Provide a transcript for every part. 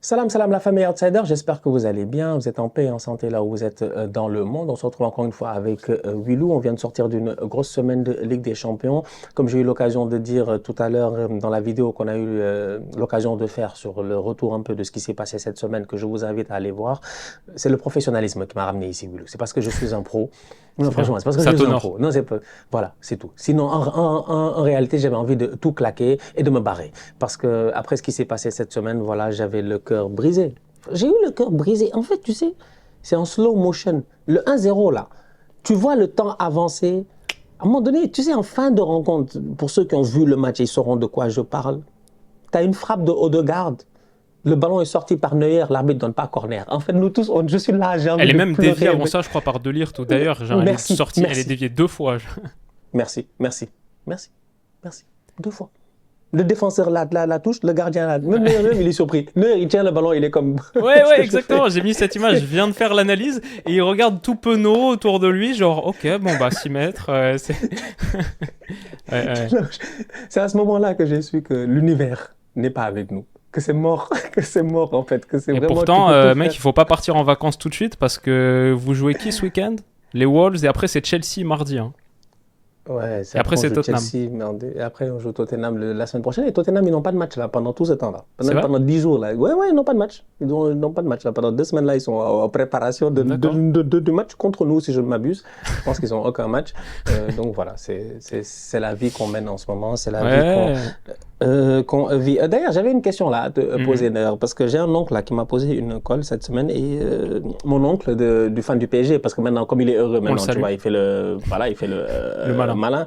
Salam, salam la famille Outsider, j'espère que vous allez bien, vous êtes en paix et en santé là où vous êtes dans le monde. On se retrouve encore une fois avec Willou, on vient de sortir d'une grosse semaine de Ligue des Champions. Comme j'ai eu l'occasion de dire tout à l'heure dans la vidéo qu'on a eu l'occasion de faire sur le retour un peu de ce qui s'est passé cette semaine, que je vous invite à aller voir, c'est le professionnalisme qui m'a ramené ici Willou. C'est parce que je suis un pro. Non, C'est bien. franchement, c'est parce que Ça je suis un t'honore. pro. Non, c'est pas... Voilà, c'est tout. Sinon, en réalité, j'avais envie de tout claquer et de me barrer. Parce que après ce qui s'est passé cette semaine, voilà, j'avais le cœur brisé. J'ai eu le cœur brisé. En fait, tu sais, c'est en slow motion. Le 1-0, là, tu vois le temps avancer. À un moment donné, tu sais, en fin de rencontre, pour ceux qui ont vu le match, ils sauront de quoi je parle. Tu as une frappe de Odegaard. Le ballon est sorti par Neuer, l'arbitre ne donne pas corner. En fait, nous tous, je suis là, j'ai envie Elle est de même déviée pleurer. avant ça, je crois, par Delirte. Ou d'ailleurs, genre, elle est Merci, sortie, elle est merci, déviée deux fois. merci, merci, merci, merci. Deux fois. Le défenseur la touche, le gardien la... Même Neuer, il est surpris. Neuer, il tient le ballon, il est comme... Ouais, Qu'est-ce ouais, que je fais? exactement. J'ai mis cette image, je viens de faire l'analyse et il regarde tout penaud autour de lui, genre, ok, bon, bah, 6 mètres. Ouais, ouais. C'est à ce moment-là que j'ai su que l'univers n'est pas avec nous. Que c'est mort, que c'est mort en fait, que c'est Et vraiment, tu pourtant, peux tout mec, faire. il faut pas partir en vacances tout de suite parce que vous jouez qui ce week-end? Les Wolves et après, c'est Chelsea mardi. Hein. Ouais, Et après, après on c'est joue Tottenham. Chelsea, merde, et après on joue Tottenham la semaine prochaine. Et Tottenham, ils n'ont pas de match là pendant tout ce temps-là. C'est Pendant, vrai? pendant 10 jours là. Ouais, ouais, ils n'ont pas de match. Ils n'ont pas de match là. Pendant 2 semaines là, ils sont en préparation D'accord. de match contre nous, si je ne m'abuse. Je pense qu'ils n'ont aucun match. Donc voilà, c'est la vie qu'on mène en ce moment. C'est la vie Ouais. qu'on vit. D'ailleurs, j'avais une question là à te Mhm. poser d'ailleurs, parce que j'ai un oncle là qui m'a posé une colle cette semaine et mon oncle du fan du PSG, parce que maintenant, comme il est heureux On le maintenant, tu salue. vois, il fait le, voilà, il fait le Le malin. malin.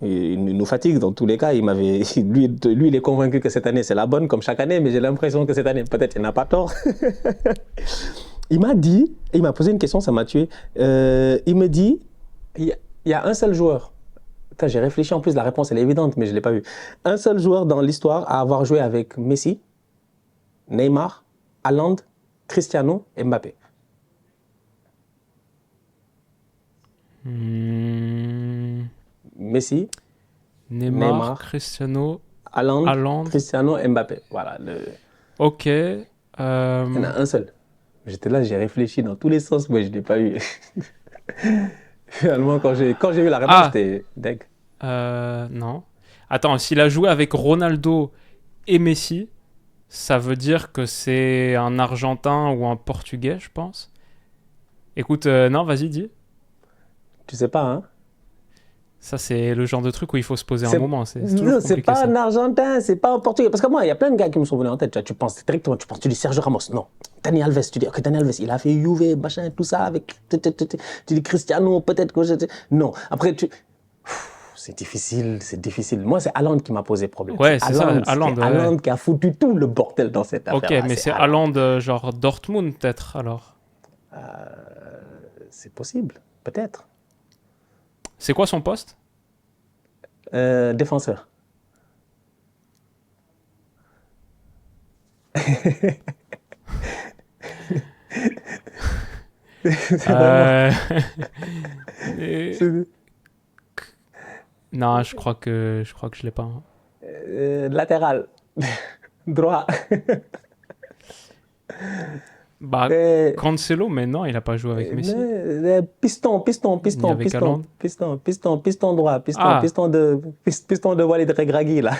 Il nous fatigue dans tous les cas. Lui, il est convaincu que cette année c'est la bonne, comme chaque année, mais j'ai l'impression que cette année, peut-être, il n'a pas tort. Il m'a posé une question, ça m'a tué. Il me dit, il y a un seul joueur. Putain, j'ai réfléchi en plus, la réponse elle est évidente, mais je ne l'ai pas vue. Un seul joueur dans l'histoire à avoir joué avec Messi, Neymar, Haaland, Cristiano et Mbappé. Hmm. Messi, Neymar, Neymar, Cristiano, Haaland, Haaland. Cristiano et Mbappé. Voilà, Ok. il y en a un seul. J'étais là, j'ai réfléchi dans tous les sens, mais je ne l'ai pas eu. Finalement, quand j'ai eu la réponse, Ah, j'étais deg. non. Attends, s'il a joué avec Ronaldo et Messi, ça veut dire que c'est un Argentin ou un Portugais, je pense. Écoute, non, vas-y, dis. Tu sais pas, hein? Ça, c'est le genre de truc où il faut se poser un C'est moment. C'est toujours non, c'est compliqué, pas ça. un Argentin, c'est pas un Portugais. Parce que moi, il y a plein de gars qui me sont venus en tête. Tu penses directement, tu dis Sergio Ramos. Non. Dani Alves, tu dis, ok, Dani Alves, il a fait Juve, machin, tout ça, avec. Tu dis Cristiano, peut-être que non. Après, c'est difficile, c'est difficile. Moi, c'est Haaland qui m'a posé problème. Ouais, c'est ça, C'est Haaland, ouais. Haaland qui a foutu tout le bordel dans cette Ok, affaire-là. mais C'est c'est Haaland. Haaland, genre Dortmund, peut-être, alors. C'est possible, peut-être. C'est quoi son poste? Défenseur. C'est vraiment. Euh... et- c'est- Non, je crois que je l'ai pas. Hein. Latéral. Droit. Bah, Euh, Cancelo, mais non, il a pas joué avec Messi, piston, ni avec Haaland. piston droit, Ah, piston de Walid Regragui, là.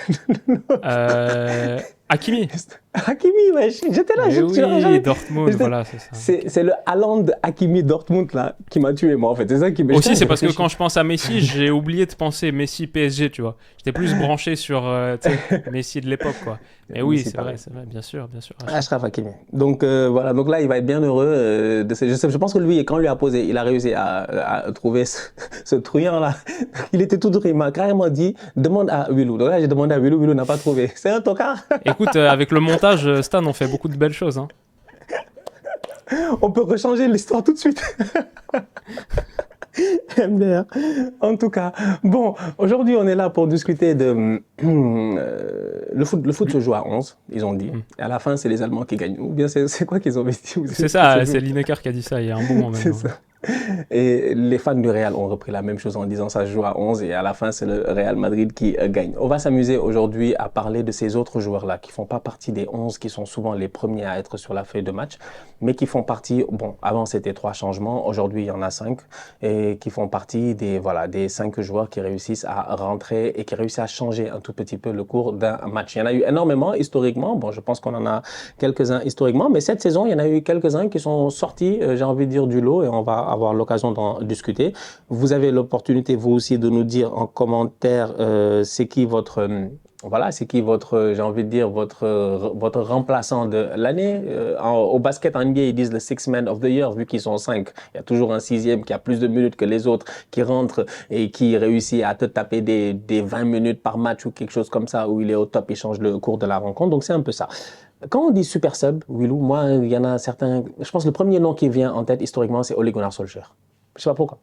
Hakimi. Hakimi, ouais, j'étais là, Mais oui, j'avais- Dortmund, voilà, c'est ça. c'est le Haaland Hakimi Dortmund, là, qui m'a tué, moi, en fait. C'est ça qui m'a... Aussi, Putain, c'est j'ai parce que réfléchi. quand je pense à Messi, j'ai oublié de penser Messi PSG, tu vois. J'étais plus branché sur, tu sais, Messi de l'époque, quoi. Mais Mais oui, c'est pareil. c'est vrai, bien sûr, Achraf. Achraf Hakimi. Donc voilà, donc là il va être bien heureux. Je pense que lui, quand on lui a posé, il a réussi à trouver ce truand là. Il était tout drôle, il m'a carrément dit demande à Willou. Donc là j'ai demandé à Willou, Willou n'a pas trouvé. C'est un tocard. Écoute, avec le montage, Stan, on fait beaucoup de belles choses, hein. On peut rechanger l'histoire tout de suite. MDR. En tout cas, bon, aujourd'hui on est là pour discuter de le foot. Le foot se joue à 11, ils ont dit. Mm. Et à la fin, c'est les Allemands qui gagnent. Ou bien c'est quoi qu'ils ont dit? C'est ça, c'est Lineker qui a dit ça il y a un moment C'est maintenant. ça. Et les fans du Real ont repris la même chose en disant ça se joue à 11 et à la fin, c'est le Real Madrid qui gagne. On va s'amuser aujourd'hui à parler de ces autres joueurs-là qui font pas partie des 11 qui sont souvent les premiers à être sur la feuille de match, mais qui font partie, bon, avant c'était 3 changements, aujourd'hui il y en a 5 et qui font partie des 5 joueurs qui réussissent à rentrer et qui réussissent à changer un tout petit peu le cours d'un match. Il y en a eu énormément historiquement, bon, je pense qu'on en a quelques-uns historiquement, mais cette saison, il y en a eu quelques-uns qui sont sortis, j'ai envie de dire, du lot et on va avoir l'occasion d'en discuter. Vous avez l'opportunité, vous aussi, de nous dire en commentaire c'est qui votre... c'est qui votre, j'ai envie de dire, votre remplaçant de l'année. Au basket en NBA, ils disent le Six Man of the Year, vu qu'ils sont 5. Il y a toujours un sixième qui a plus de minutes que les autres, qui rentre et qui réussit à te taper des 20 minutes par match ou quelque chose comme ça, où il est au top, il change le cours de la rencontre. Donc c'est un peu ça. Quand on dit super sub, Willou, moi, il y en a certains. Je pense que le premier nom qui vient en tête historiquement, c'est Ole Gunnar Solskjaer. Je sais pas pourquoi.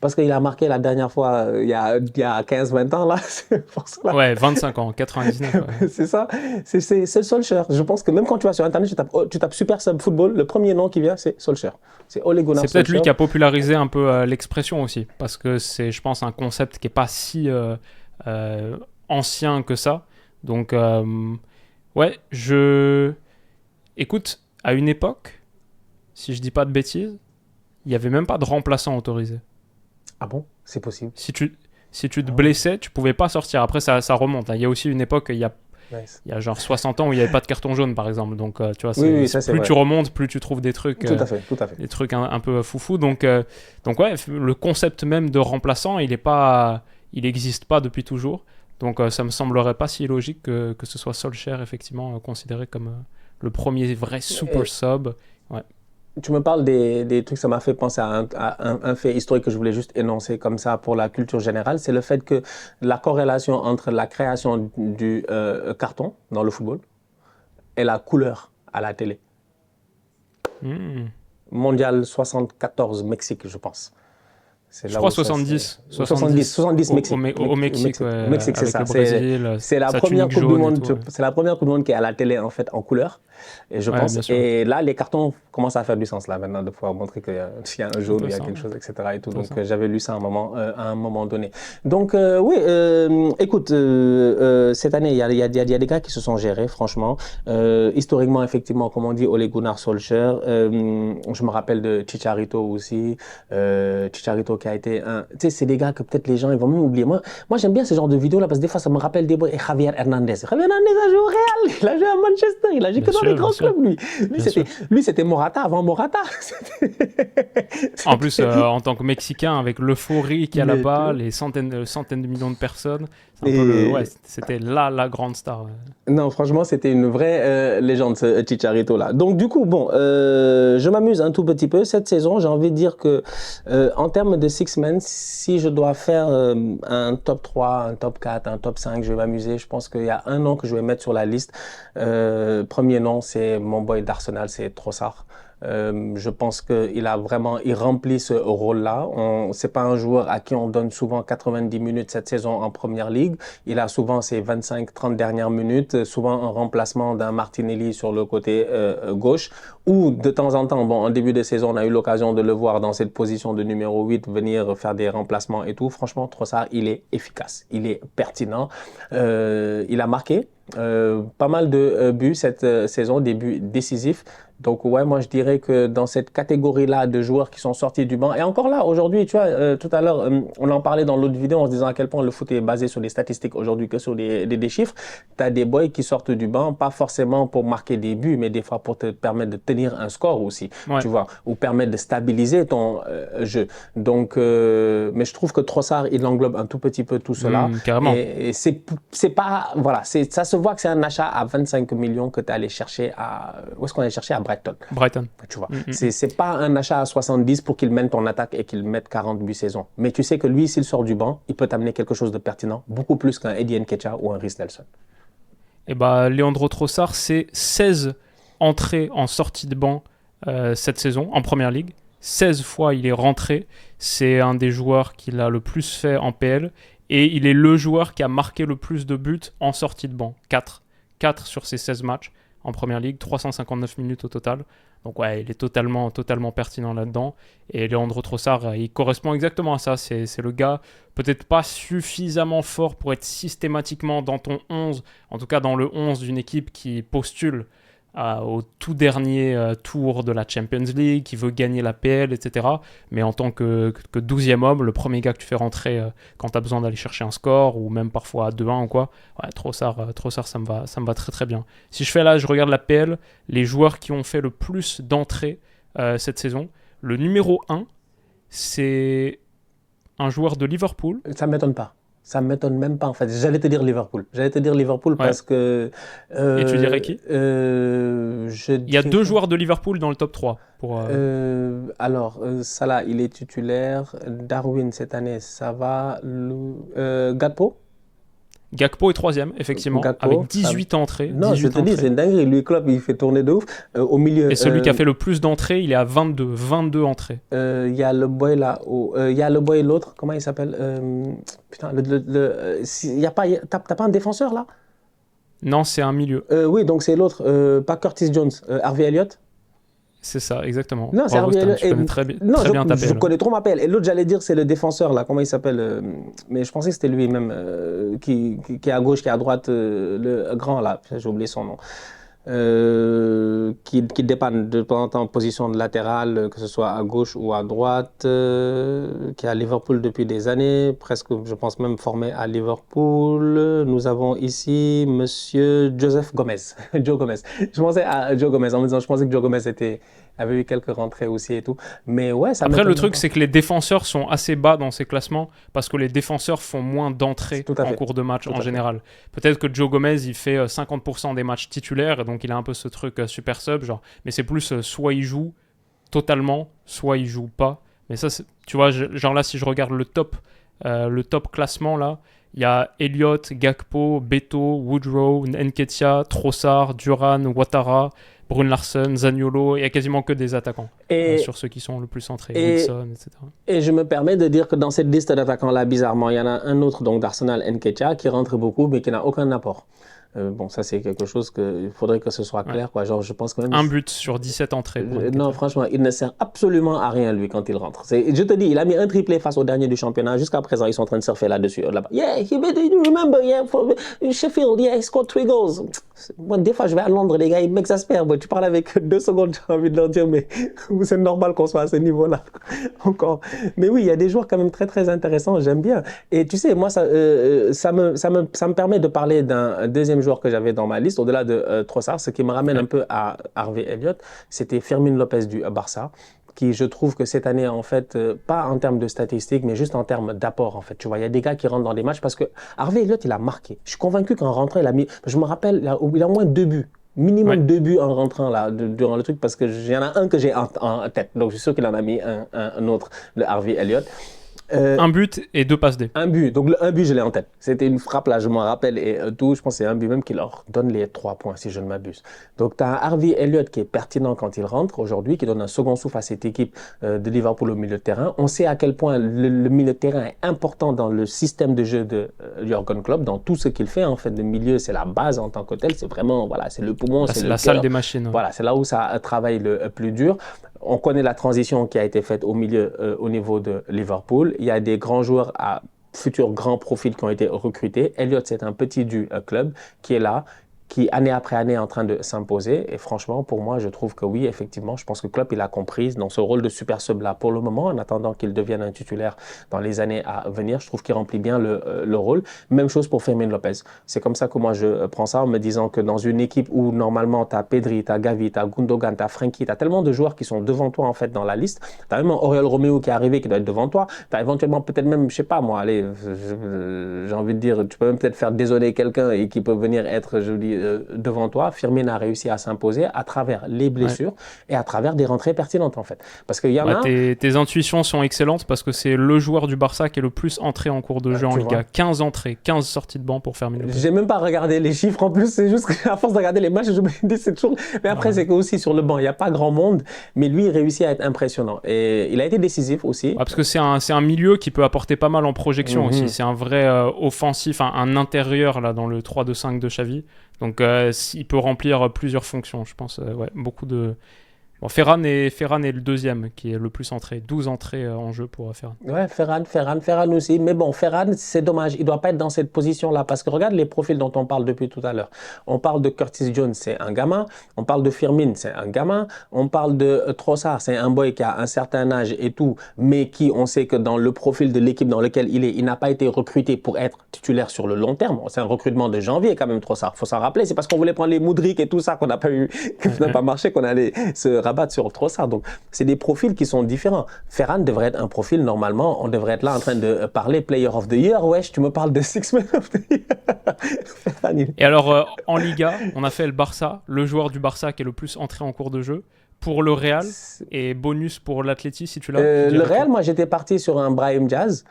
Parce qu'il a marqué la dernière fois, il y a 15-20 ans, là. C'est pour cela. Ouais, 25 ans, 99. Ouais. C'est ça. C'est Solskjaer. Je pense que même quand tu vas sur Internet, tu tapes super sub football, le premier nom qui vient, c'est Solskjaer. C'est Ole Gunnar Solskjaer. C'est peut-être lui qui a popularisé un peu l'expression aussi. Parce que c'est, je pense, un concept qui n'est pas si ancien que ça. Donc, ouais, écoute, à une époque, si je dis pas de bêtises, il n'y avait même pas de remplaçant autorisé. Ah bon? C'est possible. Si tu te blessais, tu pouvais pas sortir. Après, ça remonte. Il y a aussi une époque, il y a genre 60 ans où il n'y avait pas de carton jaune, par exemple. Donc, tu vois, plus vrai. Tu remontes, plus tu trouves des trucs... Tout à fait. Des trucs un peu foufou. Donc, ouais, le concept même de remplaçant, il n'existe pas depuis toujours. Donc, ça me semblerait pas si logique que ce soit Solskjaer, effectivement, considéré comme le premier vrai super sub. Ouais. Tu me parles des trucs, ça m'a fait penser à un fait historique que je voulais juste énoncer comme ça pour la culture générale, c'est le fait que la corrélation entre la création du carton dans le football et la couleur à la télé. Mondial 74 Mexique, je pense. Je crois 70 Mexique. Au Mexique, ouais, Mexique, c'est ça. Brésil, c'est la première Coupe du Monde. C'est la première Coupe du Monde qui est à la télé en fait en couleur. Et je pense. Et là, les cartons commencent à faire du sens là maintenant de pouvoir montrer qu'il y a un jaune, il y a quelque chose, etc. Et tout. Donc j'avais lu ça à un moment donné. Donc oui, écoute, cette année, il y a des gars qui se sont gérés, franchement. Historiquement, effectivement, comme on dit, Ole Gunnar Solskjaer. Je me rappelle de Chicharito aussi. Chicharito qui a été un... Tu sais, c'est des gars que peut-être les gens ils vont même oublier. Moi j'aime bien ce genre de vidéos là parce que des fois ça me rappelle des boys. Et Javier Hernandez. Javier Hernandez a joué au Real, il a joué à Manchester, il a joué que dans les grands clubs lui. C'était Morata avant Morata. En plus, en tant que Mexicain, avec l'euphorie qu'il y a là-bas, les centaines de millions de personnes, c'était la grande star. Non, franchement, c'était une vraie légende, ce Chicharito là. Donc du coup, bon, je m'amuse un tout petit peu cette saison. J'ai envie de dire que en termes de six men, si je dois faire un top 3, un top 4, un top 5, je vais m'amuser. Je pense qu'il y a un nom que je vais mettre sur la liste. Premier nom, c'est mon boy d'Arsenal, c'est Trossard. Je pense qu'il remplit ce rôle-là. C'est pas un joueur à qui on donne souvent 90 minutes cette saison en première ligue. Il a souvent ses 25-30 dernières minutes, souvent en remplacement d'un Martinelli sur le côté gauche. Ou de temps en temps, en début de saison, on a eu l'occasion de le voir dans cette position de numéro 8, venir faire des remplacements et tout. Franchement, Trossard, il est efficace, il est pertinent. Il a marqué pas mal de buts cette saison, des buts décisifs. Donc ouais, moi je dirais que dans cette catégorie-là de joueurs qui sont sortis du banc, et encore là, aujourd'hui, tu vois, tout à l'heure, on en parlait dans l'autre vidéo en se disant à quel point le foot est basé sur des statistiques aujourd'hui que sur des chiffres. Tu as des boys qui sortent du banc, pas forcément pour marquer des buts, mais des fois pour te permettre de tenir un score aussi, tu vois, ou permettre de stabiliser ton jeu. Donc, mais je trouve que Trossard, il englobe un tout petit peu tout cela. Carrément. Et c'est pas, voilà, ça se voit que c'est un achat à 25 millions que tu es allé chercher où est-ce qu'on est cherché à Brighton. Tu vois, c'est pas un achat à 70 pour qu'il mène ton attaque et qu'il mette 40 buts saison. Mais tu sais que lui, s'il sort du banc, il peut t'amener quelque chose de pertinent, beaucoup plus qu'un Eddie Nketiah ou un Reiss Nelson. Et Leandro Trossard, c'est 16 entrées en sortie de banc cette saison en Première Ligue. 16 fois il est rentré. C'est un des joueurs qui l'a le plus fait en PL. Et il est le joueur qui a marqué le plus de buts en sortie de banc. 4 sur ses 16 matchs. en Première Ligue, 359 minutes au total. Donc ouais, il est totalement pertinent là-dedans. Et Leandro Trossard, il correspond exactement à ça. C'est le gars, peut-être pas suffisamment fort pour être systématiquement dans ton 11, en tout cas dans le 11 d'une équipe qui postule au tout dernier tour de la Champions League, qui veut gagner la PL, etc. Mais en tant que 12e homme, le premier gars que tu fais rentrer quand tu as besoin d'aller chercher un score, ou même parfois à 2-1 ou quoi, ouais, Trossard, ça me va très très bien. Si je regarde la PL, les joueurs qui ont fait le plus d'entrées cette saison, le numéro 1, c'est un joueur de Liverpool. Ça ne m'étonne pas. Ça ne m'étonne même pas, en fait. J'allais te dire Liverpool. Ouais. Parce que... Et tu dirais qui ? Il y a 2 joueurs de Liverpool dans le top 3. Salah, il est titulaire. Darwin, cette année, ça va. Gakpo est 3e, effectivement, avec 18 entrées. Non, 18 je te dis, c'est une dinguerie. Lui, Klopp, il fait tourner de ouf. Au milieu. Et celui qui a fait le plus d'entrées, il est à 22 entrées. Il y a le boy là. Il y a le boy l'autre. Comment il s'appelle putain, t'as pas un défenseur là? Non, c'est un milieu. Oui, donc c'est l'autre. Pas Curtis Jones. Harvey Elliott. C'est ça, exactement. Non, c'est Harvey Elliott. Tu connais très bien ta PL. Je connais trop ma PL. Et l'autre, j'allais dire, c'est le défenseur là. Comment il s'appelle mais je pensais que c'était lui même qui est à gauche, qui est à droite, le grand là. J'ai oublié son nom. Qui dépanne de temps en temps en position de latérale, que ce soit à gauche ou à droite, qui est à Liverpool depuis des années, presque, je pense même formé à Liverpool. Nous avons ici Monsieur Joseph Gomez, Joe Gomez. Je pensais à Joe Gomez en me disant, je pensais que Joe Gomez avait eu quelques rentrées aussi et tout. Mais ouais, ça Après, le truc, c'est que les défenseurs sont assez bas dans ces classements parce que les défenseurs font moins d'entrées en cours de match en général. Peut-être que Joe Gomez, il fait 50% des matchs titulaires, et donc il a un peu ce truc super sub, genre. Mais c'est plus soit il joue totalement, soit il joue pas. Mais ça, tu vois, genre là, si je regarde le top classement, là, il y a Elliott, Gakpo, Beto, Woodrow, Nketiah, Trossard, Duran, Ouattara, Brune Larsen, Zaniolo, il n'y a quasiment que des attaquants sur ceux qui sont le plus centrés, Wilson, etc. Et je me permets de dire que dans cette liste d'attaquants-là, bizarrement, il y en a un autre donc d'Arsenal, Nketiah, qui rentre beaucoup, mais qui n'a aucun apport. Bon, ça, c'est quelque chose qu'il faudrait que ce soit clair, quoi. Genre, je pense quand même... Un but sur 17 entrées. Non, franchement, il ne sert absolument à rien, lui, quand il rentre. Je te dis, il a mis un triplé face au dernier du championnat. Jusqu'à présent, ils sont en train de surfer là-dessus. Là-bas. Yeah, you remember, yeah, for Sheffield, yeah, he scored 3 goals. Bon, des fois, je vais à Londres, les gars, ils m'exaspèrent. Bon, tu parles avec 2 secondes, j'ai envie de leur dire, mais c'est normal qu'on soit à ce niveau-là. Encore. Mais oui, il y a des joueurs quand même très, très intéressants. J'aime bien. Et tu sais, moi, ça me permet de parler d'un deuxième joueur que j'avais dans ma liste, au-delà de Trossard, ce qui me ramène un peu à Harvey Elliott, c'était Fermin Lopez du Barça, qui je trouve que cette année, en fait, pas en termes de statistiques, mais juste en termes d'apport, en fait. Tu vois, il y a des gars qui rentrent dans des matchs parce que Harvey Elliott, il a marqué. Je suis convaincu qu'en rentrant, il a mis, je me rappelle, il a au moins 2 buts. Minimum 2 buts en rentrant là, durant le truc, parce que il y en a un que j'ai en tête. Donc, je suis sûr qu'il en a mis un autre, le Harvey Elliott. Un but et 2 passes D. Un but. Donc, un but, je l'ai en tête. C'était une frappe, là, je m'en rappelle. Et tout, je pense que c'est un but même qui leur donne les 3 points, si je ne m'abuse. Donc, tu as un Harvey Elliott qui est pertinent quand il rentre aujourd'hui, qui donne un second souffle à cette équipe de Liverpool au milieu de terrain. On sait à quel point le milieu de terrain est important dans le système de jeu de Jürgen Klopp, dans tout ce qu'il fait. En fait, le milieu, c'est la base en tant que tel. C'est vraiment, voilà, c'est le poumon, c'est la salle des machines. Voilà, c'est là où ça travaille le plus dur. On connaît la transition qui a été faite au milieu, au niveau de Liverpool. Il y a des grands joueurs à futurs grands profils qui ont été recrutés. Elliott, c'est un petit du club qui est là, qui année après année est en train de s'imposer. Et franchement, pour moi, je trouve que oui, effectivement, je pense que Klopp, il a compris dans ce rôle de super sub là pour le moment, en attendant qu'il devienne un titulaire dans les années à venir. Je trouve qu'il remplit bien le rôle. Même chose pour Fermin Lopez. C'est comme ça que moi, je prends ça en me disant que dans une équipe où normalement, tu as Pedri, tu as Gavi, tu as Gundogan, tu as Frenkie, tu as tellement de joueurs qui sont devant toi en fait dans la liste. Tu as même Oriol Romeo qui est arrivé, qui doit être devant toi. Tu as éventuellement peut-être même, je sais pas moi, allez, j'ai envie de dire, tu peux même peut-être faire désolé quelqu'un et qui peut venir être, je dis, devant toi. Firmino a réussi à s'imposer à travers les blessures et à travers des rentrées pertinentes en fait. Parce qu'il y en a... Tes intuitions sont excellentes parce que c'est le joueur du Barça qui est le plus entré en cours de jeu en Liga. 15 entrées, 15 sorties de banc pour Firmino. J'ai même pas regardé les chiffres en plus, c'est juste qu'à force de regarder les matchs, je me dis c'est toujours... Mais après, c'est qu'aussi sur le banc, il n'y a pas grand monde, mais lui, il réussit à être impressionnant. Et il a été décisif aussi. Parce que c'est un milieu qui peut apporter pas mal en projection aussi. C'est un vrai offensif, un intérieur là, dans le 3-2-5 de Xavi. Donc il peut remplir plusieurs fonctions, je pense. Ouais, beaucoup de... Bon, Ferran est le deuxième qui est le plus entré. 12 entrées en jeu pour Ferran. Ouais, Ferran aussi. Mais bon, Ferran, c'est dommage. Il ne doit pas être dans cette position-là. Parce que regarde les profils dont on parle depuis tout à l'heure. On parle de Curtis Jones, c'est un gamin. On parle de Firmin, c'est un gamin. On parle de Trossard, c'est un boy qui a un certain âge et tout. Mais qui, on sait que dans le profil de l'équipe dans lequel il est, il n'a pas été recruté pour être titulaire sur le long terme. C'est un recrutement de janvier quand même, Trossard. Il faut s'en rappeler. C'est parce qu'on voulait prendre les Moudric et tout ça qu'on n'a pas eu, que ça n'a pas marché, qu'on allait se rabattre sur Trossard. Donc, c'est des profils qui sont différents. Ferran devrait être un profil, normalement, on devrait être là en train de parler Player of the Year. Wesh, tu me parles de Six Man of the Year. Et alors, en Liga, on a fait le Barça, le joueur du Barça qui est le plus entré en cours de jeu. Pour le Real, et bonus pour l'Atleti, si tu l'as. Le Real, moi, j'étais parti sur un Brahim Diaz.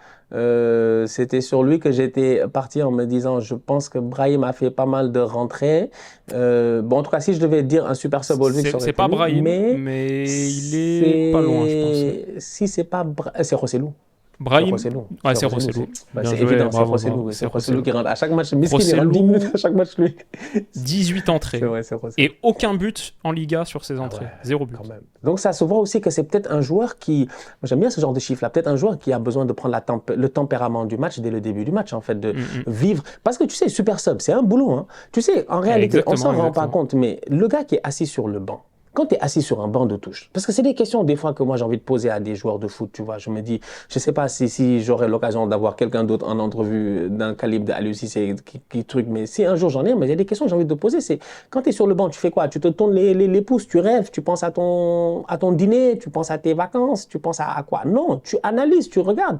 C'était sur lui que j'étais parti en me disant, je pense que Brahim a fait pas mal de rentrées. Bon, en tout cas, si je devais dire un super sub all c'est pas Brahim, mais il est pas loin, je pense. Si c'est pas c'est Rossellou. Brahim, ouais, c'est Rossellou. C'est évident, c'est Rossellou. C'est Rossellou qui rentre à chaque match. Miskin, il rentre 10 minutes à chaque match, lui. 18 entrées. Et aucun but en Liga sur ses entrées. Zéro but. Donc ça se voit aussi que c'est peut-être un joueur qui... Moi, j'aime bien ce genre de chiffres-là. Peut-être un joueur qui a besoin de prendre le tempérament du match dès le début du match, en fait, de vivre. Parce que tu sais, super sub, c'est un boulot. Hein. Tu sais, en réalité, on s'en rend pas compte, mais le gars qui est assis sur le banc, quand tu es assis sur un banc de touche, parce que c'est des questions des fois que moi j'ai envie de poser à des joueurs de foot, tu vois, je me dis, je sais pas si j'aurai l'occasion d'avoir quelqu'un d'autre en entrevue d'un calibre d'Aliou Cissé qui truc, mais si un jour j'en ai, mais il y a des questions que j'ai envie de te poser, c'est quand tu es sur le banc, tu fais quoi? Tu te tournes les pouces, tu rêves, tu penses à ton dîner, tu penses à tes vacances, tu penses à quoi? Non, tu analyses, tu regardes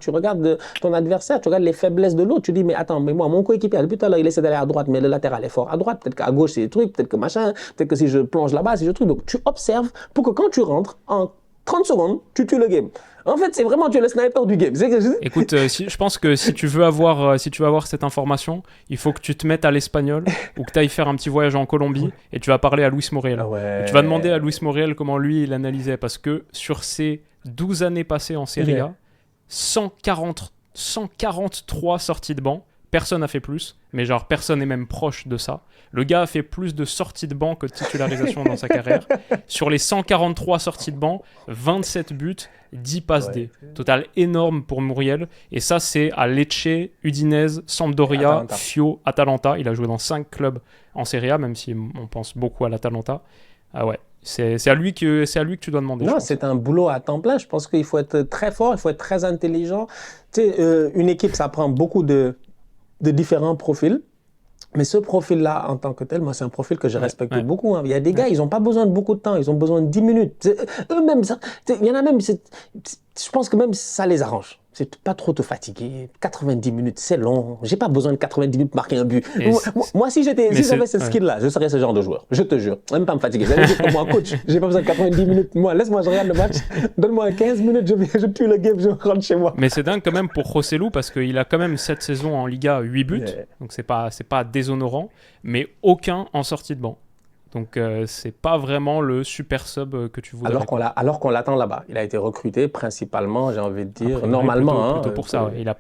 ton adversaire, tu regardes les faiblesses de l'autre, tu dis, mais attends, mais moi, mon coéquipier, depuis tout à l'heure, il essaie d'aller à droite, mais le latéral est fort à droite, peut-être qu'à gauche c'est des trucs, peut-être que machin, peut-être que si je plonge là-bas, c'est des trucs, donc tu observes pour que quand tu rentres, en 30 secondes, tu tues le game. En fait, c'est vraiment, tu es le sniper du game. Écoute, je pense que si tu veux avoir cette information, il faut que tu te mettes à l'espagnol ou que tu ailles faire un petit voyage en Colombie et tu vas parler à Luis Muriel. Ouais. Et tu vas demander à Luis Muriel comment lui, il analysait. Parce que sur ses 12 années passées en Serie A, 143 sorties de banc. Personne n'a fait plus, mais genre personne n'est même proche de ça. Le gars a fait plus de sorties de banc que de titularisation dans sa carrière. Sur les 143 sorties de banc, 27 buts, 10 passes D. Total énorme pour Muriel. Et ça, c'est à Lecce, Udinese, Sampdoria, Fio, Atalanta. Il a joué dans 5 clubs en Serie A, même si on pense beaucoup à l'Atalanta. Ah ouais. C'est à lui que tu dois demander. Non, c'est un boulot à temps plein. Je pense qu'il faut être très fort, il faut être très intelligent. Tu sais, une équipe, ça prend beaucoup de différents profils. Mais ce profil-là, en tant que tel, moi, c'est un profil que je respecte beaucoup. Hein. Il y a des gars, ils n'ont pas besoin de beaucoup de temps, ils ont besoin de 10 minutes. Eux-mêmes, il y en a même, je pense que même ça les arrange. C'est pas trop te fatiguer. 90 minutes, c'est long. J'ai pas besoin de 90 minutes pour marquer un but. Moi, si j'avais cette skill-là, je serais ce genre de joueur. Je te jure. Même pas me fatiguer. Vous allez dire pour moi, coach, j'ai pas besoin de 90 minutes. Moi, laisse-moi, je regarde le match. Donne-moi 15 minutes, je tue le game, je rentre chez moi. Mais c'est dingue quand même pour Rossellou parce qu'il a quand même cette saison en Liga 8 buts. Donc c'est pas déshonorant. Mais aucun en sortie de banc. Donc c'est pas vraiment le super sub que tu voudrais. Alors qu'on l'attend là-bas. Il a été recruté principalement, j'ai envie de dire, après, normalement. Plutôt pour ça. Ouais. Il a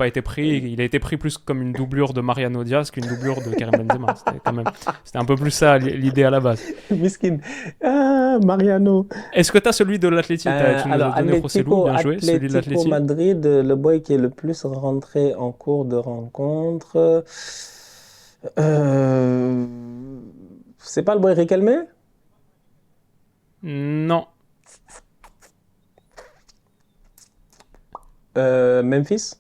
été pris plus comme une doublure de Mariano Diaz qu'une doublure de Karim Benzema. C'était un peu plus ça l'idée à la base. Miskin. Mariano. Est-ce que tu as celui de l'Atleti? Tu nous as donné Rossellou, bien joué. Celui de l'Atleti. Madrid, le boy qui est le plus rentré en cours de rencontre. C'est pas le boy Riquelme? Non. Memphis?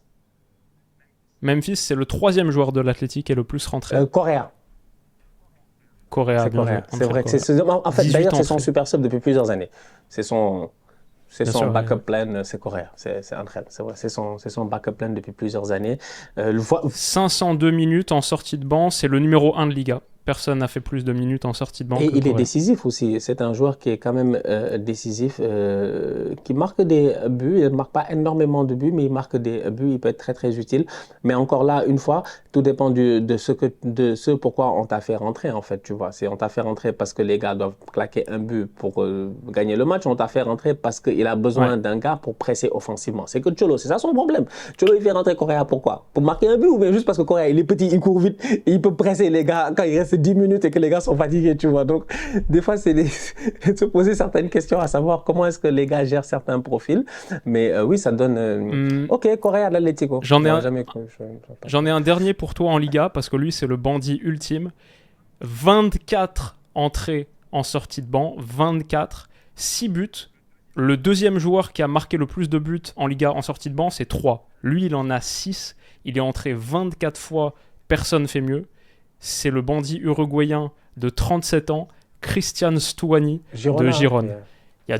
Memphis, c'est le 3e joueur de l'Athletic qui est le plus rentré. Correa. Correa, bien joué. C'est vrai que en fait, d'ailleurs, c'est son super sub depuis plusieurs années. C'est son backup plan, c'est Correa. C'est vrai, c'est son backup plan depuis plusieurs années. 502 minutes en sortie de banc, c'est le numéro 1 de Liga. Personne n'a fait plus de minutes en sortie de banc. Et il est décisif aussi. C'est un joueur qui est quand même décisif, qui marque des buts. Il ne marque pas énormément de buts, mais il marque des buts. Il peut être très, très utile. Mais encore là, une fois, tout dépend de ce pourquoi on t'a fait rentrer, en fait, tu vois. On t'a fait rentrer parce que les gars doivent claquer un but pour gagner le match. On t'a fait rentrer parce qu'il a besoin d'un gars pour presser offensivement. C'est que Cholo, c'est ça son problème. Cholo, il fait rentrer Correa pourquoi? Pour marquer un but ou bien juste parce que Correa, il est petit, il court vite et il peut presser les gars quand il reste 10 minutes et que les gars sont fatigués, tu vois. Donc, des fois, c'est de se poser certaines questions à savoir comment est-ce que les gars gèrent certains profils. Mais oui, ça donne... Ok, Correa de l'Atlético. J'en ai un- Jamais cru. J'en ai un dernier pour toi en Liga, parce que lui, c'est le bandit ultime. 24 entrées en sortie de banc, 24, 6 buts. Le deuxième joueur qui a marqué le plus de buts en Liga en sortie de banc, c'est 3. Lui, il en a 6. Il est entré 24 fois, personne fait mieux. C'est le bandit uruguayen de 37 ans, Christian Stuani de Girone. Yeah.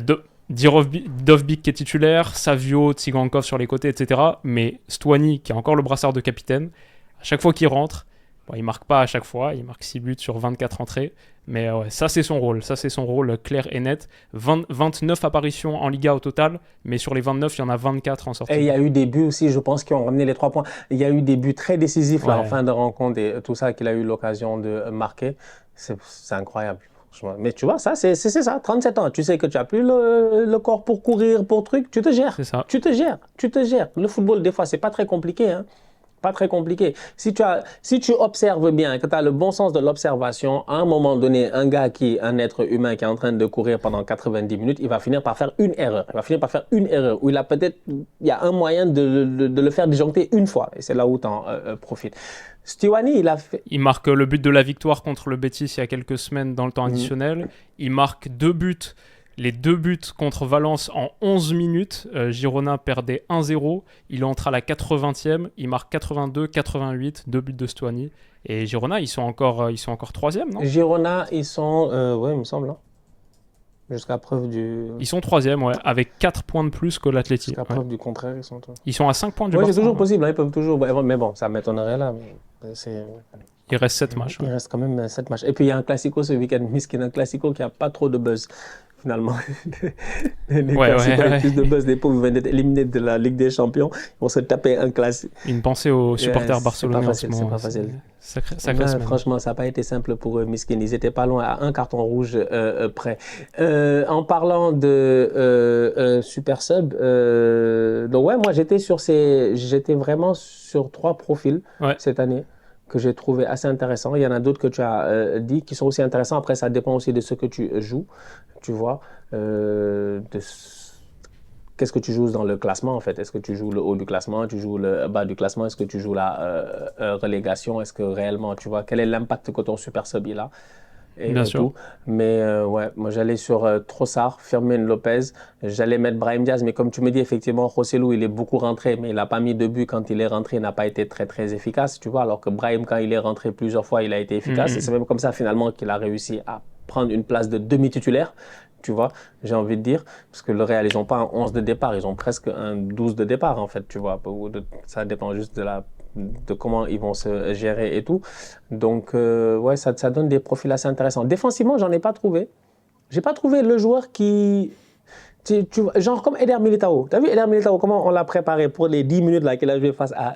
Il y a Dovbyk qui est titulaire, Savio, Tsigankov sur les côtés, etc. Mais Stuani, qui a encore le brassard de capitaine, à chaque fois qu'il rentre, bon, il marque pas à chaque fois, il marque 6 buts sur 24 entrées. Mais ouais, ça c'est son rôle, clair et net. 29 apparitions en Liga au total, mais sur les 29, il y en a 24 en sortie. Et il y a eu des buts aussi, je pense, qui ont ramené les 3 points. Il y a eu des buts très décisifs là, en fin de rencontre et tout ça qu'il a eu l'occasion de marquer. C'est incroyable. Mais tu vois, ça, c'est ça, 37 ans. Tu sais que tu n'as plus le corps pour courir, pour truc, tu te gères. C'est ça. Tu te gères. Le football, des fois, c'est pas très compliqué, hein. Pas très compliqué. Si tu observes bien et que tu as le bon sens de l'observation, à un moment donné, un un être humain qui est en train de courir pendant 90 minutes, il va finir par faire une erreur. Où il y a un moyen de le faire disjoncter une fois. Et c'est là où tu en profites. Stuani, il marque le but de la victoire contre le Betis il y a quelques semaines dans le temps additionnel. Il marque 2 buts. Les 2 buts contre Valence en 11 minutes. Girona perdait 1-0. Il entre à la 80e. Il marque 82, 88. 2 buts de Stuani. Et Girona, ils sont encore 3e, non ? Girona, ils sont... ouais, il me semble. Hein. Jusqu'à preuve du... Ils sont 3e, ouais, avec 4 points de plus que l'Atleti. Jusqu'à preuve du contraire, ils sont... Ils sont à 5 points du Barça. Barça. C'est toujours possible. Hein, ils peuvent toujours... Mais bon, ça m'étonnerait là. Il reste 7 matchs. Il reste quand même 7 matchs. Et puis il y a un classico ce week-end. Miskin, un classico qui n'a pas trop de buzz. Finalement, les classicos avec plus de buzz, les pauvres viennent d'être éliminés de la Ligue des Champions, ils vont se taper un classique. Une pensée aux supporters barcelonais en ce moment. C'est pas facile. Sacré semaine. Franchement, ça n'a pas été simple pour eux, Miskin. Ils étaient pas loin à un carton rouge près. En parlant de Super Sub, donc ouais, moi j'étais vraiment sur 3 profils cette année que j'ai trouvé assez intéressants. Il y en a d'autres que tu as dit qui sont aussi intéressants. Après, ça dépend aussi de ce que tu joues. Tu vois, qu'est-ce que tu joues dans le classement en fait? Est-ce que tu joues le haut du classement? Tu joues le bas du classement? Est-ce que tu joues la relégation? Est-ce que réellement, tu vois, quel est l'impact que ton Super Sub il a? Et bien sûr. Tout. Mais ouais, moi j'allais sur Trossard, Firmino Lopez, j'allais mettre Brahim Diaz, mais comme tu me dis, effectivement, Joselu, il est beaucoup rentré, mais il n'a pas mis de but quand il est rentré, il n'a pas été très très efficace, tu vois, alors que Brahim, quand il est rentré plusieurs fois, il a été efficace, et c'est même comme ça finalement qu'il a réussi à prendre une place de demi-titulaire, tu vois, j'ai envie de dire, parce que le Real, ils n'ont pas un 11 de départ, ils ont presque un 12 de départ en fait, tu vois, ça dépend juste de comment ils vont se gérer et tout. Donc, ouais, ça donne des profils assez intéressants. Défensivement, j'en ai pas trouvé. J'ai pas trouvé le joueur qui... genre comme Eder Militao. Tu as vu Eder Militao, comment on l'a préparé pour les 10 minutes là qu'il a joué face à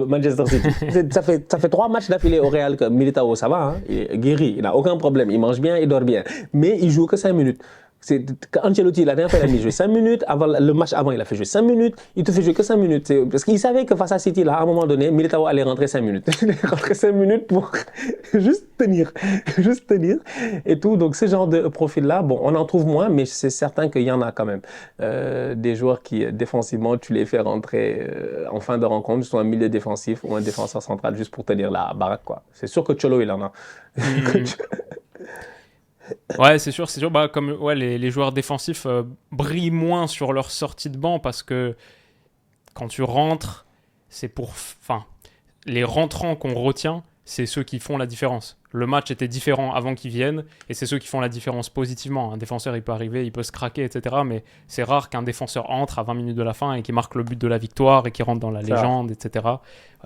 Manchester City. ça fait 3 matchs d'affilée au Real que Militao, ça va, hein, il est guéri, il n'a aucun problème, il mange bien, il dort bien. Mais il joue que 5 minutes. Ancelotti, la dernière fois, il a mis jouer 5 minutes. Avant, le match avant, il a fait jouer 5 minutes. Il te fait jouer que 5 minutes. Parce qu'il savait que face à City, là, à un moment donné, Militao allait rentrer 5 minutes. Il est rentré 5 minutes pour juste tenir. Et tout. Donc, ce genre de profil-là, bon, on en trouve moins, mais c'est certain qu'il y en a quand même. Des joueurs qui, défensivement, tu les fais rentrer en fin de rencontre, soit un milieu défensif ou un défenseur central juste pour tenir la baraque, quoi. C'est sûr que Cholo, il en a. Ouais, c'est sûr. Bah, comme les joueurs défensifs brillent moins sur leur sortie de banc parce que quand tu rentres, c'est les rentrants qu'on retient, c'est ceux qui font la différence. Le match était différent avant qu'ils viennent et c'est ceux qui font la différence positivement. Un défenseur, il peut arriver, il peut se craquer, etc. Mais c'est rare qu'un défenseur entre à 20 minutes de la fin et qu'il marque le but de la victoire et qu'il rentre dans la légende, etc.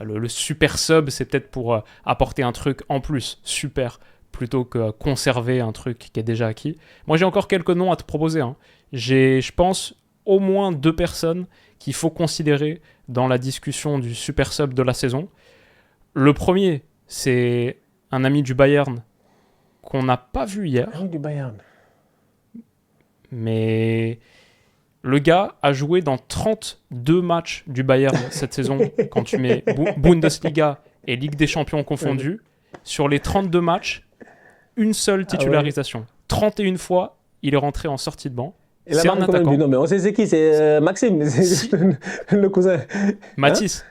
Le super sub, c'est peut-être pour apporter un truc en plus, super, plutôt que conserver un truc qui est déjà acquis. Moi, j'ai encore quelques noms à te proposer. Hein. J'ai, je pense, au moins 2 personnes qu'il faut considérer dans la discussion du super sub de la saison. Le premier, c'est un ami du Bayern qu'on n'a pas vu hier. Ami du Bayern. Mais le gars a joué dans 32 matchs du Bayern cette saison, quand tu mets Bundesliga et Ligue des Champions confondus. Sur les 32 matchs, une seule Ah ouais. titularisation. 31 fois, il est rentré en sortie de banc. Il a C'est un marqué combien de attaquant. buts? Non, mais on sait c'est qui, c'est Maxime, c'est Si. le cousin. Matisse,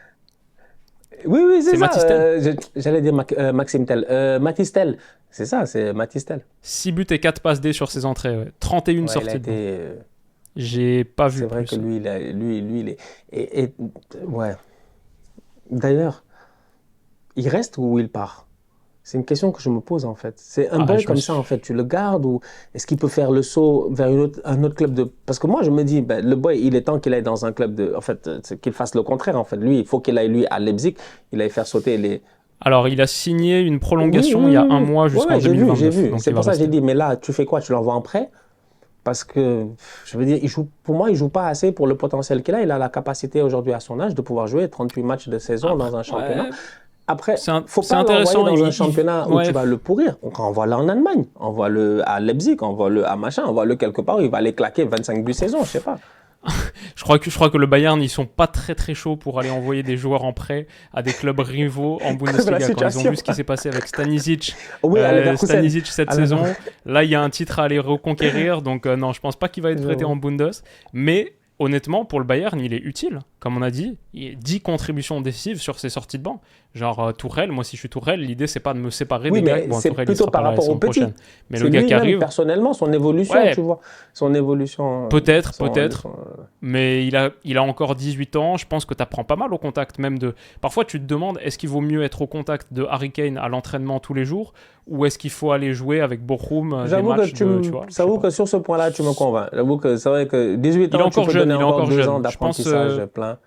Oui, oui, c'est c'est ça. Mathys Tel. J'allais dire Maxime Tel. Mathys Tel. C'est ça, c'est Mathys Tel. 6 buts et 4 passes D sur ses entrées. Ouais. 31 Ouais, il a sorties de été. banc. J'ai pas vu C'est vrai plus. que lui, il est. Ouais. D'ailleurs, il reste ou il part? C'est une question que je me pose en fait. C'est un boy Je me comme suis- ça en fait, tu le gardes ou est-ce qu'il peut faire le saut vers un autre club de... Parce que moi je me dis, ben, le boy, il est temps qu'il aille dans un club de... En fait, qu'il fasse le contraire en fait. Lui, il faut qu'il aille lui à Leipzig, il aille faire sauter les... Alors, il a signé une prolongation Oui, il y a oui, un oui. mois jusqu'en Ouais, j'ai 2029. vu. Donc C'est il pour va ça que j'ai rester. dit, mais là, tu fais quoi? Tu l'envoies en prêt? Parce que, je veux dire, pour moi, il joue pas assez pour le potentiel qu'il a. Il a la capacité aujourd'hui à son âge de pouvoir jouer 38 matchs de saison dans un championnat. Ouais, Après, faut c'est pas l'envoyer intéressant. dans un championnat où ouais. tu vas le pourrir. Donc, envoie-le en Allemagne, envoie-le à Leipzig, envoie-le à machin, envoie-le quelque part où il va aller claquer 25 buts saison, je sais pas. Je crois que le Bayern, ils sont pas très très chauds pour aller envoyer des joueurs en prêt à des clubs rivaux en Bundesliga. Quand ils ont situation. vu ce qui s'est passé avec Stanisic, Oui, à Leverkusen. Stanisic cette À saison, Leverkusen. là il y a un titre à aller reconquérir. Donc non, je pense pas qu'il va être prêté en Bundes. Mais honnêtement, pour le Bayern, il est utile. Comme on a dit, il y a 10 contributions décisives sur ses sorties de banc. Genre Tourelle, moi si je suis Tourelle, l'idée c'est pas de me séparer Oui, des mais gars. Bon, c'est Tourelle, il plutôt sera par pas là la rapport au saison petit. prochaine. Mais C'est le gars qui lui-même, arrive, personnellement, son évolution, Ouais. tu vois. Son évolution. Peut-être. son- Mais il a encore 18 ans. Je pense que tu apprends pas mal au contact même de... Parfois, tu te demandes, est-ce qu'il vaut mieux être au contact de Harry Kane à l'entraînement tous les jours ou est-ce qu'il faut aller jouer avec Bochum des J'avoue matchs que, tu vois, je sais j'avoue pas. que sur ce point-là, tu me convaincs. J'avoue que c'est vrai que 18 Il est ans, tu encore peux jeune, donner il est encore encore 2 jeune. ans Je pense, d'apprentissage plein.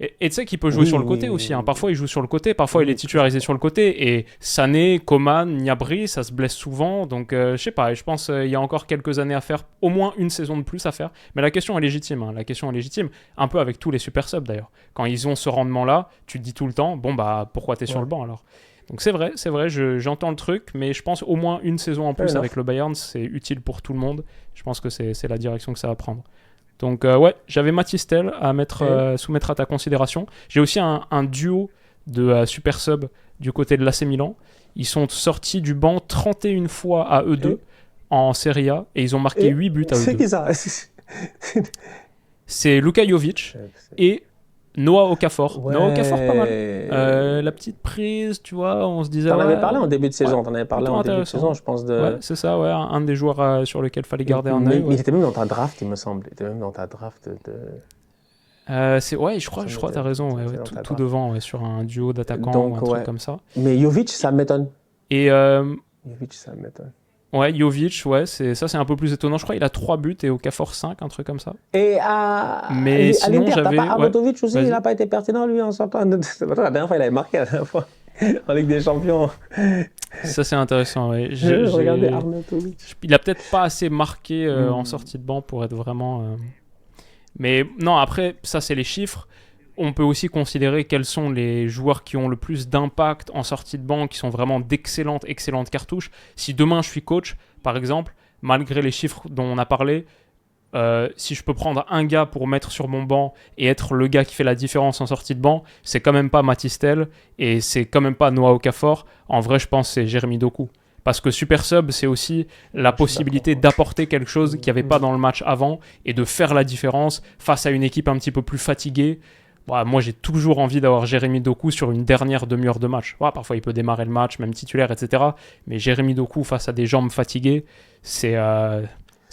Et tu sais qu'il peut jouer Oui, sur le oui, côté oui, aussi. oui. Parfois, il joue sur le côté. Parfois, il est titularisé sur le côté. Et Sané, Coman, Gnabry, ça se blesse souvent. Donc, je sais pas. Et je pense qu'il y a encore quelques années à faire. Au moins une saison de plus à faire. Mais la question est légitime. La question est légitime. Un peu avec tous les super subs d'ailleurs. Quand ils ont ce rendement-là, tu te dis tout le temps, bon, bah, pourquoi t'es sur le banc alors? Donc c'est vrai, j'entends le truc, mais je pense au moins une saison en plus avec le Bayern, c'est utile pour tout le monde. Je pense que c'est la direction que ça va prendre. Donc ouais, j'avais Mathys Tel à soumettre à ta considération. J'ai aussi un duo de super sub du côté de l'AC Milan. Ils sont sortis du banc 31 fois à eux deux en Serie A et ils ont marqué 8 buts à eux C'est deux. qui ça? C'est Luka Jovic et Noah Okafor. Ouais. Noah Okafor, pas mal. La petite prise, tu vois, on se disait... T'en avais ouais, parlé en début de saison, ouais, t'en avais parlé plutôt en début de intéressant. saison, je pense. Ouais, c'est ça, ouais, un des joueurs sur lequel il fallait garder un œil. Il était même dans ta draft, il me semble. Il était même dans ta draft de... Ouais, je crois, t'as raison, ouais, tout devant, ouais, sur un duo d'attaquants Donc, ou un truc comme ça. Mais Jovic, ça m'étonne. Et Jovic, ça m'étonne. ouais, Jovic, ouais, c'est un peu plus étonnant. Je crois qu'il a 3 buts et Okafor 5, un truc comme ça. Et Mais à sinon, l'Inter, t'as j'avais... pas Arnautovic aussi, Vas-y. il n'a pas été pertinent lui en sortant. La dernière fois, il avait marqué la dernière fois en Ligue des Champions. Ça, c'est intéressant, ouais. Regardez Arnautovic. Il a peut-être pas assez marqué en sortie de banc pour être vraiment... Mais non, après, ça, c'est les chiffres. On peut aussi considérer quels sont les joueurs qui ont le plus d'impact en sortie de banc, qui sont vraiment d'excellentes cartouches. Si demain, je suis coach, par exemple, malgré les chiffres dont on a parlé, si je peux prendre un gars pour mettre sur mon banc et être le gars qui fait la différence en sortie de banc, c'est quand même pas Mathys Tel et c'est quand même pas Noah Okafor. En vrai, je pense que c'est Jérémy Doku. Parce que Super Sub, c'est aussi la possibilité d'apporter quelque chose qu'il n'y avait pas dans le match avant et de faire la différence face à une équipe un petit peu plus fatiguée. Moi, j'ai toujours envie d'avoir Jérémy Doku sur une dernière demi-heure de match. Parfois, il peut démarrer le match, même titulaire, etc. Mais Jérémy Doku face à des jambes fatiguées, c'est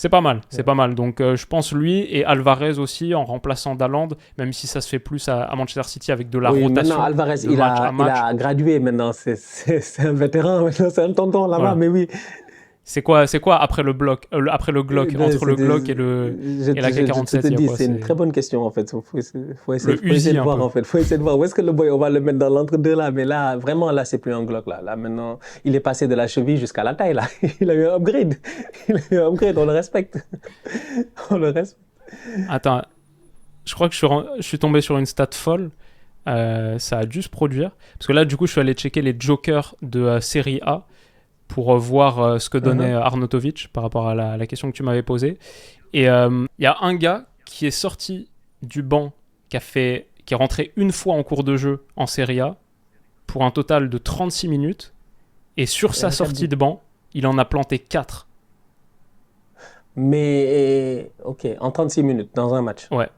pas mal. C'est pas mal. Donc, je pense lui et Alvarez aussi en remplaçant Dalland, même si ça se fait plus à Manchester City avec de la rotation. Maintenant, Alvarez, de il match à match. a gradué maintenant. C'est un vétéran maintenant, c'est un tonton là-bas, Voilà. mais oui. C'est quoi après le bloc, entre le Glock et le et la K47, Je te il y a dis, quoi, c'est une c'est- très bonne question en fait. Faut essayer Le Uzi, de un voir peu. en fait. Faut essayer de voir où est-ce que le boy, on va le mettre dans l'entre-deux là. Mais là, vraiment, là, c'est plus un Glock là. Là, maintenant, il est passé de la cheville jusqu'à la taille là. Il a eu un upgrade. On le respecte. On le respecte. Attends, je crois que je suis tombé sur une stat folle. Ça a dû se produire. Parce que là, du coup, je suis allé checker les jokers de Série A pour voir ce que donnait Arnautovic par rapport à la question que tu m'avais posée. Et il y a un gars qui est sorti du banc, qui est rentré une fois en cours de jeu en Série A pour un total de 36 minutes. Et sur sa sortie de banc, il en a planté 4. Mais, ok, en 36 minutes, dans un match. Ouais.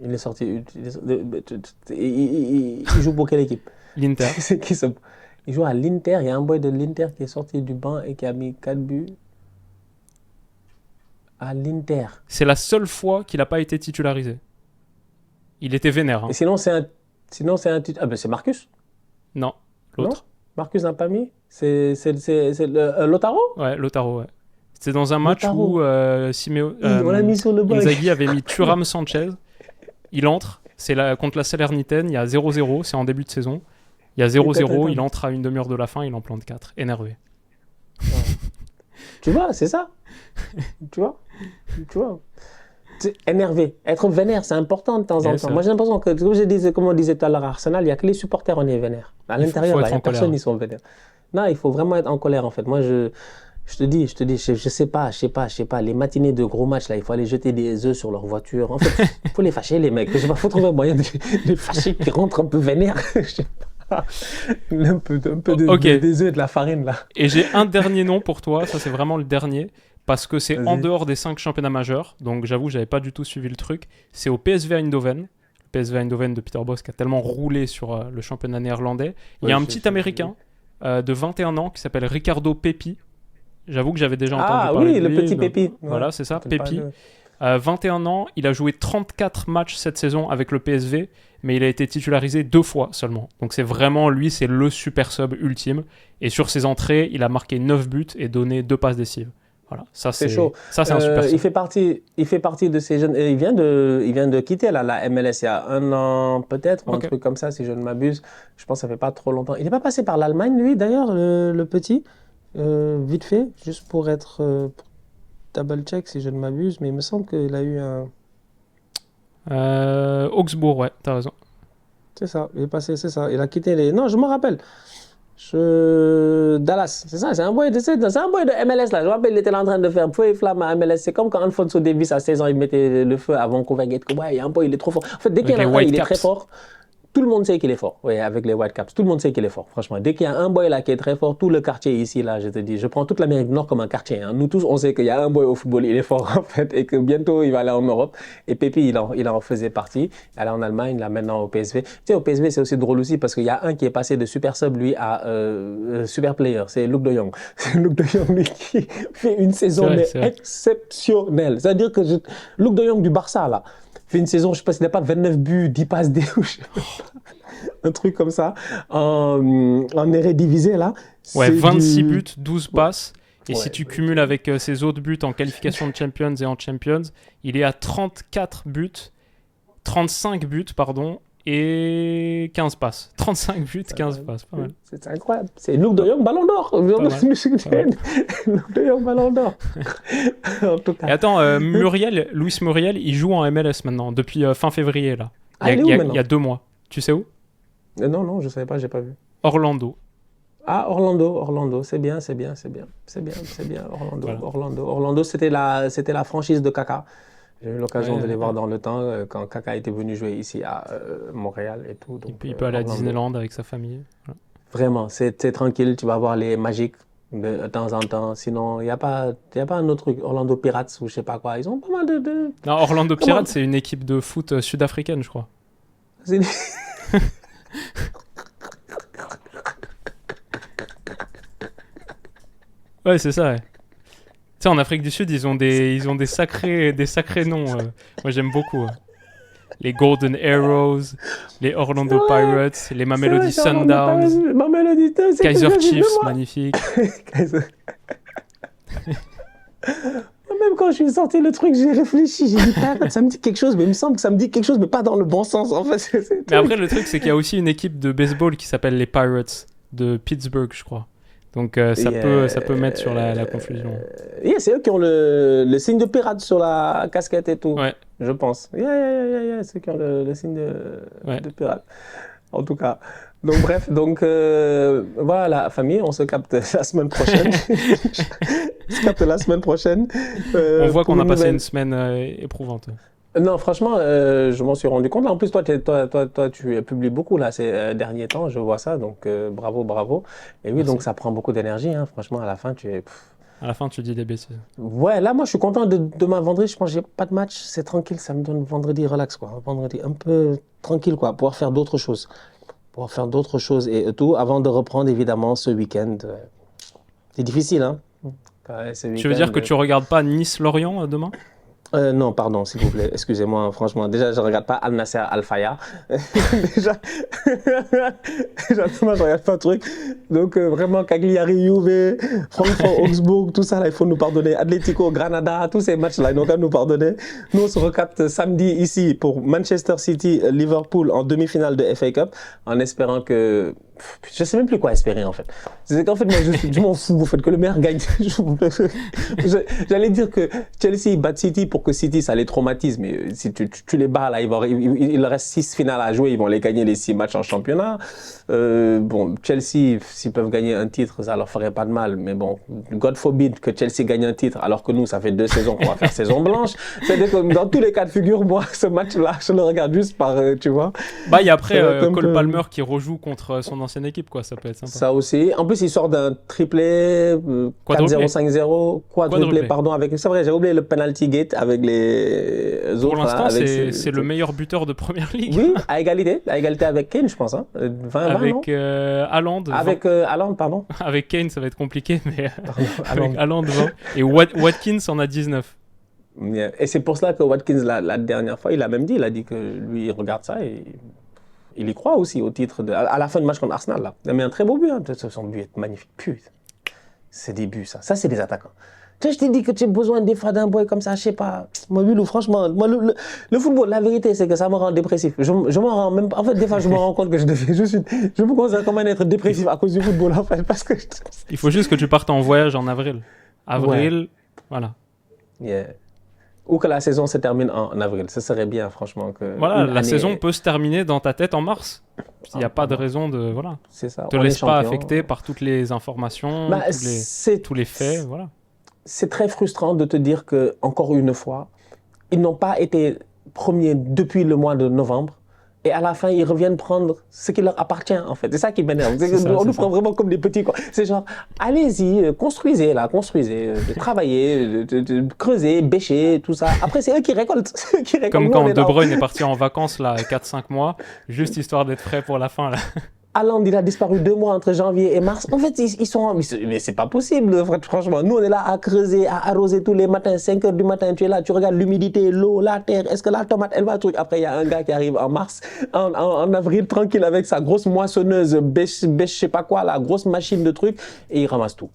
Il est sorti. Il joue pour quelle équipe? L'Inter. Il joue à l'Inter. Il y a un boy de l'Inter qui est sorti du banc et qui a mis 4 buts à l'Inter. C'est la seule fois qu'il n'a pas été titularisé. Il était vénère. Hein. Et sinon, c'est un Ah ben c'est Marcus. Non, l'autre. Non, Marcus n'a pas mis. C'est Lautaro? Ouais, Lautaro, ouais. C'était dans un match Lautaro. où On l'a mis sur le banc. Inzaghi avait mis Thuram Sanchez. Il entre, contre la Salernitaine, il y a 0-0, c'est en début de saison. Il y a 0-0, il entre à une demi-heure de la fin, il en plante 4. Énervé. Ouais. Tu vois, c'est ça. Tu vois. Énervé, être vénère, c'est important de temps en temps. Moi, j'ai l'impression que, comme on disait tout à l'heure à Arsenal, il n'y a que les supporters, on est vénère. À l'intérieur, il n'y a personne, ils sont vénères. Non, il faut vraiment être en colère, en fait. Moi, je te dis, je sais pas, les matinées de gros matchs, là, il faut aller jeter des œufs sur leur voiture. En fait, il faut les fâcher, les mecs. Il faut trouver un moyen de les fâcher, qui rentrent un peu vénères. Je sais pas. Un peu des œufs et de la farine, là. Et j'ai un dernier nom pour toi, ça c'est vraiment le dernier, parce que c'est en dehors des 5 championnats majeurs, donc j'avoue, j'avais pas du tout suivi le truc. C'est au PSV Eindhoven. Le PSV Eindhoven de Peter Bosz qui a tellement roulé sur le championnat néerlandais. Il y a un petit Américain de 21 ans qui s'appelle Ricardo Pepi. J'avoue que j'avais déjà entendu parler de lui. Ah oui, le petit Pepi. Voilà, c'est ça, Pepi. 21 ans, il a joué 34 matchs cette saison avec le PSV, mais il a été titularisé 2 fois seulement. Donc c'est vraiment, lui, c'est le super sub ultime. Et sur ses entrées, il a marqué 9 buts et donné 2 passes décisives. Voilà, ça c'est chaud. Ça c'est un super sub. Il fait partie de ces jeunes. Il vient de quitter la MLS il y a 1 an peut-être, ou un truc comme ça, si je ne m'abuse. Je pense que ça fait pas trop longtemps. Il n'est pas passé par l'Allemagne, lui, d'ailleurs, le petit. Vite fait, juste pour être double check si je ne m'abuse, mais il me semble qu'il a eu un. Augsbourg, ouais, t'as raison. C'est ça, il est passé, c'est ça. Il a quitté les. Non, je me rappelle. Dallas, c'est ça, c'est un boy de MLS là. Je me rappelle, il était là en train de faire feu et flamme à MLS. C'est comme quand Alphonso Davies à 16 ans, il mettait le feu à Vancouver Gate. Ouais, il y a un boy, il est trop fort. En fait, dès qu'il y en a un, il est très fort. Tout le monde sait qu'il est fort. Oui, avec les Whitecaps, tout le monde sait qu'il est fort. Franchement, dès qu'il y a un boy là qui est très fort, tout le quartier ici là, je te dis, je prends toute l'Amérique du Nord comme un quartier. Hein. Nous tous, on sait qu'il y a un boy au football, il est fort en fait, et que bientôt il va aller en Europe. Et Pépi, il en faisait partie. Il est en Allemagne, là maintenant au PSV. Tu sais, au PSV, c'est aussi drôle aussi parce qu'il y a un qui est passé de super sub lui à super player. C'est Luc de Jong. C'est Luc de Jong lui qui fait une saison exceptionnelle. C'est-à-dire que Luc de Jong du Barça là. Fait une saison, je sais pas s'il n'a pas 29 buts, 10 passes D, un truc comme ça, en Eredivisie là. Ouais, 26 buts, 12 passes. Et si tu cumules avec ses autres buts en qualification de Champions et en Champions, il est à 35 buts, pardon, et 15 passes. 35 buts, 15 passes, pas mal. C'est incroyable. C'est Luc de Jong, Ballon d'Or. Luc de Jong, Ballon d'Or. En tout cas. Et attends, Luis Muriel, il joue en MLS maintenant, depuis fin février, là. Il y a 2 mois. Tu sais où? Non, je ne savais pas, je n'ai pas vu. Orlando. Ah, Orlando, c'est bien, Orlando. Voilà. Orlando, c'était la franchise de Kaka. J'ai eu l'occasion de les voir dans le temps quand Kaka était venu jouer ici à Montréal et tout. Donc, il peut aller à Disneyland avec sa famille. Voilà. Vraiment, c'est tranquille, tu vas voir les Magic de temps en temps. Sinon, il n'y a pas un autre truc, Orlando Pirates ou je sais pas quoi. Ils ont pas mal de... Non, Orlando Pirates, c'est une équipe de foot sud-africaine, je crois. Ouais, c'est ça, ouais. Tu sais, en Afrique du Sud, ils ont des sacrés noms. Moi, j'aime beaucoup. Les Golden Arrows, les Orlando Pirates, les Mamelody Sundowns, Kaiser Chiefs, magnifique. Même quand je suis sorti le truc, j'ai réfléchi, j'ai dit ça me dit quelque chose, mais il me semble que ça me dit quelque chose, mais pas dans le bon sens. En fait, mais après, le truc, c'est qu'il y a aussi une équipe de baseball qui s'appelle les Pirates de Pittsburgh, je crois. Donc ça peut mettre sur la confusion. C'est eux qui ont le signe de pirate sur la casquette et tout, ouais. Je pense. C'est eux qui ont le signe de pirate. En tout cas. Donc bref, voilà la famille, on se capte la semaine prochaine. On voit qu'on a passé une semaine éprouvante. Non, franchement, je m'en suis rendu compte. Là, en plus, toi, tu publies beaucoup là ces derniers temps. Je vois ça, donc bravo, bravo. Et oui, donc Merci. ça prend beaucoup d'énergie, hein. Franchement, à la fin, tu es. À la fin, tu dis des bêtises. Ouais, là, moi, je suis content de demain vendredi. Je pense que j'ai pas de match, c'est tranquille. Ça me donne vendredi relax, quoi. Un vendredi un peu tranquille, quoi. Pouvoir faire d'autres choses. Pouvoir faire d'autres choses et tout avant de reprendre, évidemment, ce week-end. C'est difficile, hein. Ouais, ce Tu veux week-end. dire que tu regardes pas Nice-Lorient demain? Non, pardon, s'il vous plaît. Excusez-moi, hein, franchement. Déjà, je regarde pas Al Nasser Al Faya. Déjà, déjà, moi, je regarde pas le truc. Donc, vraiment, Cagliari, Juve, Francfort, Augsbourg, tout ça, là, il faut nous pardonner. Atlético, Granada, tous ces matchs-là, ils n'ont qu'à nous pardonner. Nous, on se recapte samedi ici pour Manchester City, Liverpool en demi-finale de FA Cup, en espérant que. Je sais même plus quoi espérer, en fait. C'est qu'en fait, moi, je m'en fous, en fait, que le meilleur gagne. J'allais dire que Chelsea bat City pour que City, ça les traumatise. Mais si tu les bats, là, il reste 6 finales à jouer. Ils vont les gagner les 6 matchs en championnat. Bon, Chelsea, s'ils peuvent gagner un titre, ça leur ferait pas de mal. Mais bon, God forbid que Chelsea gagne un titre, alors que nous, ça fait 2 saisons qu'on va faire saison blanche. C'est-à-dire que dans tous les cas de figure, moi, ce match-là, je le regarde juste par, tu vois. Bah, il y a après Cole peu... Palmer qui rejoue contre son ancienne équipe, quoi. Ça peut être sympa. Ça aussi. En plus, il sort d'un triplé, 4-0, 5-0, quadruplé, pardon. C'est vrai, j'ai oublié le penalty gate avec les autres. Pour l'instant, hein, c'est le meilleur buteur de première ligue. Oui, à égalité avec Kane, je pense. Hein. 20, avec non Haaland. Avec Haaland, pardon. Avec Kane, ça va être compliqué, mais Pardon, avec Haaland 20. Et Watkins en a 19. Yeah. Et c'est pour cela que Watkins, la dernière fois, il a même dit, il a dit que lui, il regarde ça et il y croit aussi au titre à la fin du match contre Arsenal. Là. Il a mis un très beau but. Hein. Son but est magnifique. Putain. C'est des buts, ça. Ça, c'est des attaquants. Tu sais, je t'ai dit que tu as besoin des fois d'un boy comme ça, je sais pas. Moi, Wilou, franchement, moi, le football, la vérité, c'est que ça me rend dépressif. Je m'en rends même pas. En fait, des fois, je me rends compte que je me considère comme être dépressif à cause du football, en fait. Parce que Il faut juste que tu partes en voyage en avril. Avril, ouais. Voilà. Yeah. Ou que la saison se termine en avril. Ce serait bien, franchement. Que voilà, la saison peut se terminer dans ta tête en mars. Il n'y a pas de mars. raison de. Voilà. C'est ça. Te laisse pas affecter par toutes les informations, bah, tous les faits. Voilà. C'est très frustrant de te dire que, encore une fois, ils n'ont pas été premiers depuis le mois de novembre. Et à la fin, ils reviennent prendre ce qui leur appartient, en fait. C'est ça qui m'énerve. On nous prend vraiment comme des petits, quoi. C'est genre, allez-y, construisez, travaillez, creusez, bêchez, tout ça. Après, c'est eux qui récoltent. Comme quand De Bruyne est parti en vacances, là, 4-5 mois, juste histoire d'être frais pour la fin, là. Haaland, il a disparu 2 mois entre janvier et mars. En fait, ils sont... Mais c'est pas possible, franchement. Nous, on est là à creuser, à arroser tous les matins. 5 heures du matin, tu es là, tu regardes l'humidité, l'eau, la terre. Est-ce que la tomate, elle va truc. Après, il y a un gars qui arrive en mars, en avril, tranquille, avec sa grosse moissonneuse, bêche, je sais pas quoi, la grosse machine de trucs, et il ramasse tout.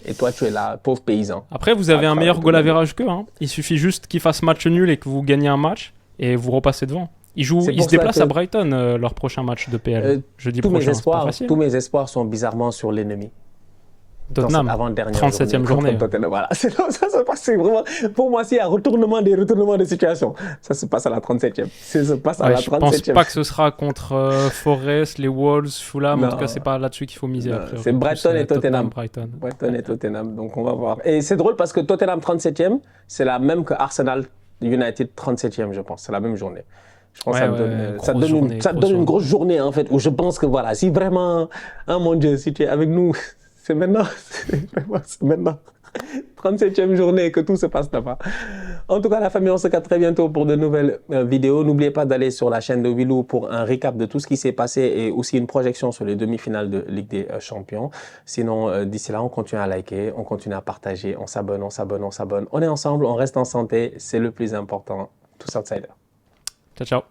Et toi, tu es là, pauvre paysan. Après, vous avez un meilleur goal average qu'eux. Hein. Il suffit juste qu'ils fassent match nul et que vous gagnez un match, et vous repassez devant. Ils se déplacent à Brighton, leur prochain match de PL. Jeudi prochain, c'est pas facile. Tous mes espoirs sont bizarrement sur l'ennemi. Tottenham, 37e journée. Voilà. Ça se passe vraiment... Pour moi, s'il y a retournement de situation, ça se passe à la 37e. Ça se passe à la 37e. Je pense pas que ce sera contre Forest, les Wolves, Fulham. Non. En tout cas, c'est pas là-dessus qu'il faut miser. Après, c'est Brighton et Tottenham. Brighton et Tottenham. Donc, on va voir. Et c'est drôle parce que Tottenham 37e, c'est la même que Arsenal United 37e, je pense. C'est la même journée. Je pense que ça donne une grosse journée, en fait, où je pense que voilà, si vraiment, hein, mon Dieu, si tu es avec nous, c'est maintenant. C'est maintenant. 37e journée que tout se passe là-bas. En tout cas, la famille, on se capte très bientôt pour de nouvelles vidéos. N'oubliez pas d'aller sur la chaîne de Wilou pour un récap de tout ce qui s'est passé et aussi une projection sur les demi-finales de Ligue des Champions. Sinon, d'ici là, on continue à liker, on continue à partager, on s'abonne. On est ensemble, on reste en santé, c'est le plus important. Tous outsiders. Ciao, ciao.